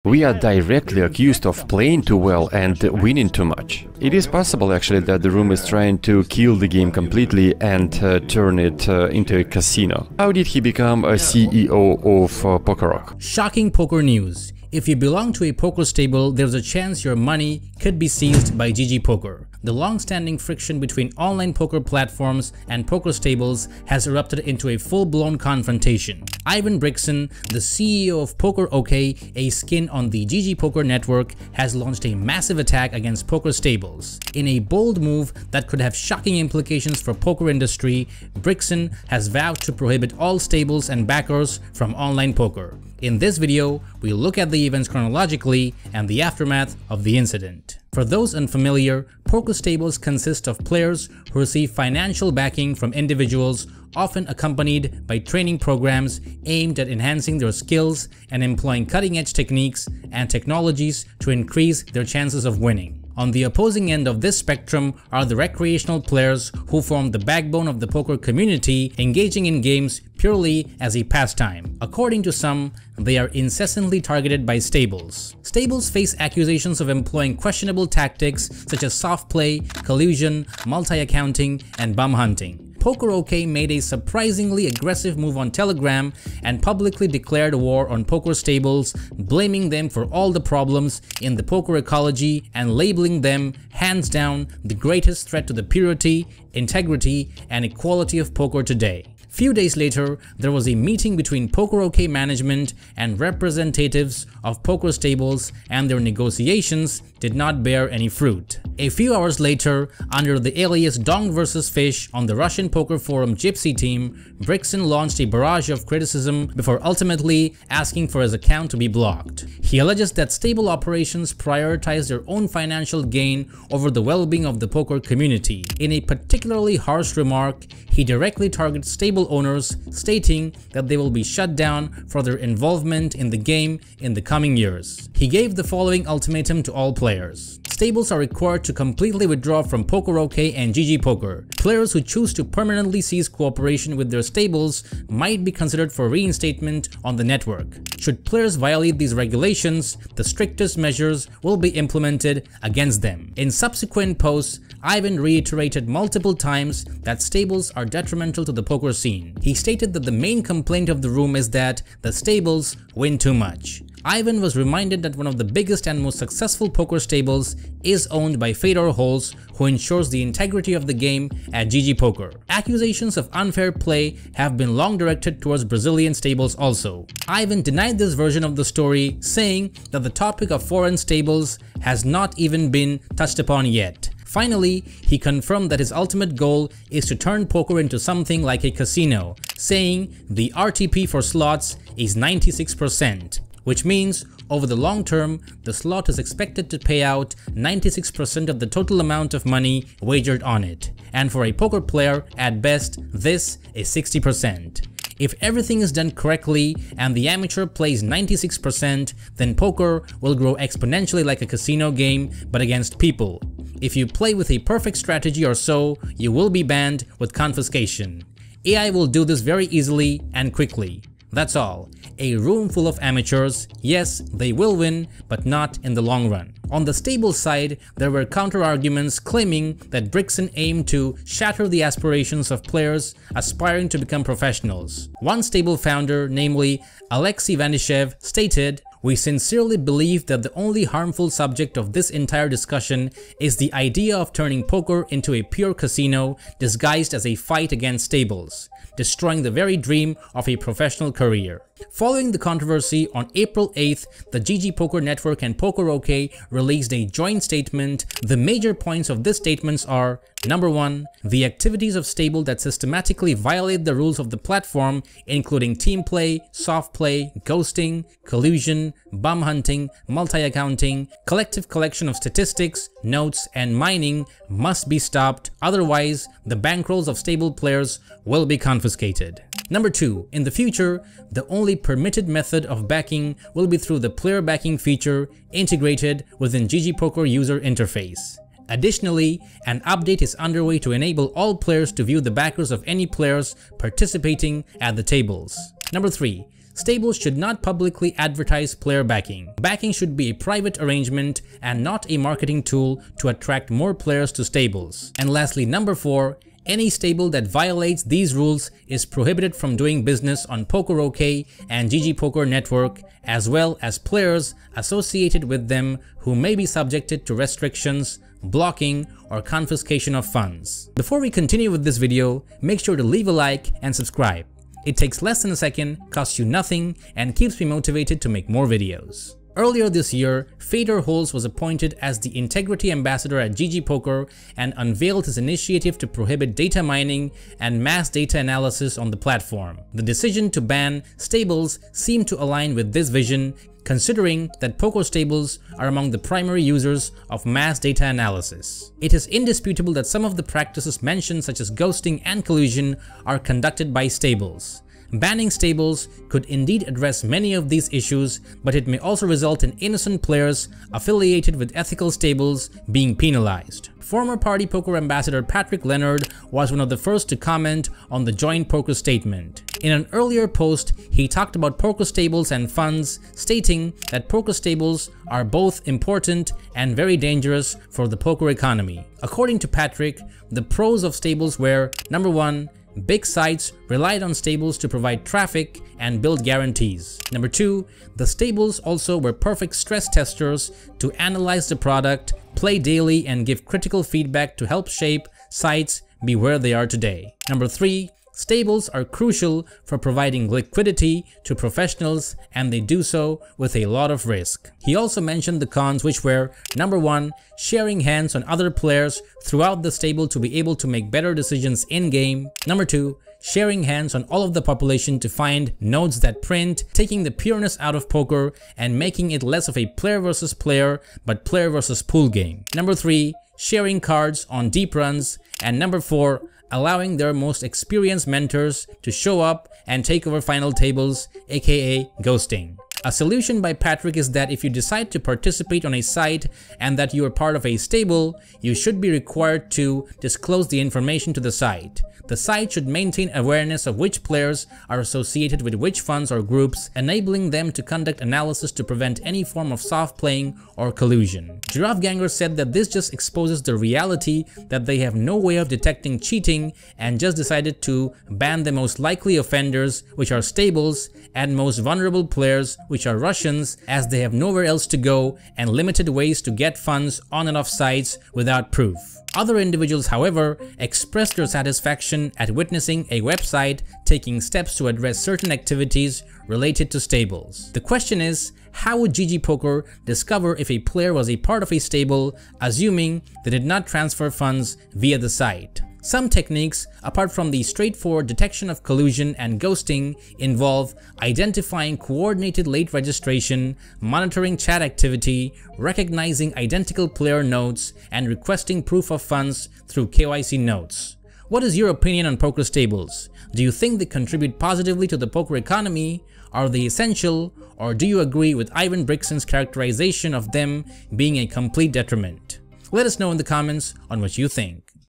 We are directly accused of playing too well and winning too much. It is possible actually that the room is trying to kill the game completely and turn it into a casino. How did he become a CEO of PokerOK? Shocking poker news. If you belong to a poker stable, there's a chance your money could be seized by GGPoker. The long-standing friction between online poker platforms and poker stables has erupted into a full-blown confrontation. Ivan Bryksin, the CEO of PokerOK, a skin on the GGPoker network, has launched a massive attack against poker stables. In a bold move that could have shocking implications for poker industry, Bryksin has vowed to prohibit all stables and backers from online poker. In this video, we'll look at the events chronologically and the aftermath of the incident. For those unfamiliar, poker stables consist of players who receive financial backing from individuals, often accompanied by training programs aimed at enhancing their skills and employing cutting-edge techniques and technologies to increase their chances of winning. On the opposing end of this spectrum are the recreational players who form the backbone of the poker community, engaging in games purely as a pastime. According to some, they are incessantly targeted by stables. Stables face accusations of employing questionable tactics such as soft play, collusion, multi-accounting, and bum hunting. PokerOK made a surprisingly aggressive move on Telegram and publicly declared war on poker stables, blaming them for all the problems in the poker ecology and labeling them, hands down, the greatest threat to the purity, integrity, and equality of poker today. Few days later, there was a meeting between PokerOK management and representatives of poker stables, and their negotiations did not bear any fruit. A few hours later, under the alias Dong vs Fish on the Russian poker forum Gypsy Team, Bryksin launched a barrage of criticism before ultimately asking for his account to be blocked. He alleges that stable operations prioritize their own financial gain over the well-being of the poker community. In a particularly harsh remark, he directly targets stable owners, stating that they will be shut down for their involvement in the game in the coming years. He gave the following ultimatum to all players. Stables are required to completely withdraw from PokerOK and GGPoker. Players who choose to permanently cease cooperation with their stables might be considered for reinstatement on the network. Should players violate these regulations, the strictest measures will be implemented against them. In subsequent posts, Ivan reiterated multiple times that stables are detrimental to the poker scene. He stated that the main complaint of the room is that the stables win too much. Ivan was reminded that one of the biggest and most successful poker stables is owned by Fedor Holz, who ensures the integrity of the game at GGPoker. Accusations of unfair play have been long directed towards Brazilian stables also. Ivan denied this version of the story, saying that the topic of foreign stables has not even been touched upon yet. Finally, he confirmed that his ultimate goal is to turn poker into something like a casino, saying the RTP for slots is 96%. Which means, over the long term, the slot is expected to pay out 96% of the total amount of money wagered on it. And for a poker player, at best, this is 60%. If everything is done correctly and the amateur plays 96%, then poker will grow exponentially like a casino game, but against people. If you play with a perfect strategy or so, you will be banned with confiscation. AI will do this very easily and quickly. That's all. A room full of amateurs, yes, they will win, but not in the long run. On the stable side, there were counter-arguments claiming that Bryksin aimed to shatter the aspirations of players aspiring to become professionals. One stable founder, namely Alexei Vanishev, stated, "We sincerely believe that the only harmful subject of this entire discussion is the idea of turning poker into a pure casino disguised as a fight against stables, destroying the very dream of a professional career." Following the controversy, on April 8th, the GGPoker network and PokerOK released a joint statement. The major points of this statement are: Number 1. The activities of stable that systematically violate the rules of the platform, including team play, soft play, ghosting, collusion, bum hunting, multi-accounting, collective collection of statistics, notes, and mining, must be stopped, otherwise the bankrolls of stable players will be confiscated. Number 2. In the future, the only permitted method of backing will be through the player backing feature integrated within GGPoker user interface. Additionally, an update is underway to enable all players to view the backers of any players participating at the tables. Number 3. stables should not publicly advertise player backing. Backing should be a private arrangement and not a marketing tool to attract more players to stables. And lastly, number 4, any stable that violates these rules is prohibited from doing business on PokerOK and GGPoker network, as well as players associated with them who may be subjected to restrictions, blocking, or confiscation of funds. Before we continue with this video, make sure to leave a like and subscribe. It takes less than a second, costs you nothing, and keeps me motivated to make more videos. Earlier this year, Fader Holz was appointed as the Integrity Ambassador at GGPoker and unveiled his initiative to prohibit data mining and mass data analysis on the platform. The decision to ban stables seemed to align with this vision, considering that poker stables are among the primary users of mass data analysis. It is indisputable that some of the practices mentioned, such as ghosting and collusion, are conducted by stables. Banning stables could indeed address many of these issues, but it may also result in innocent players affiliated with ethical stables being penalized. Former Party Poker ambassador Patrick Leonard was one of the first to comment on the joint poker statement. In an earlier post, he talked about poker stables and funds, stating that poker stables are both important and very dangerous for the poker economy. According to Patrick, the pros of stables were, number 1, big sites relied on stables to provide traffic and build guarantees. Number 2, the stables also were perfect stress testers to analyze the product, play daily, and give critical feedback to help shape sites be where they are today. Number 3, stables are crucial for providing liquidity to professionals, and they do so with a lot of risk. He also mentioned the cons, which were, number 1, sharing hands on other players throughout the stable to be able to make better decisions in-game. Number 2, sharing hands on all of the population to find nodes that print, taking the pureness out of poker and making it less of a player versus player but player versus pool game. Number 3, sharing cards on deep runs. And number 4, allowing their most experienced mentors to show up and take over final tables, aka ghosting. A solution by Patrick is that if you decide to participate on a site and that you are part of a stable, you should be required to disclose the information to the site. The site should maintain awareness of which players are associated with which funds or groups, enabling them to conduct analysis to prevent any form of soft playing or collusion. Giraffe Ganger said that this just exposes the reality that they have no way of detecting cheating and just decided to ban the most likely offenders, which are stables, and most vulnerable players, which are Russians, as they have nowhere else to go and limited ways to get funds on and off sites without proof. Other individuals, however, expressed their satisfaction at witnessing a website taking steps to address certain activities related to stables. The question is, how would GGPoker discover if a player was a part of a stable, assuming they did not transfer funds via the site? Some techniques, apart from the straightforward detection of collusion and ghosting, involve identifying coordinated late registration, monitoring chat activity, recognizing identical player notes, and requesting proof of funds through KYC notes. What is your opinion on poker stables? Do you think they contribute positively to the poker economy? Are they essential? Or do you agree with Ivan Bryksin's characterization of them being a complete detriment? Let us know in the comments on what you think.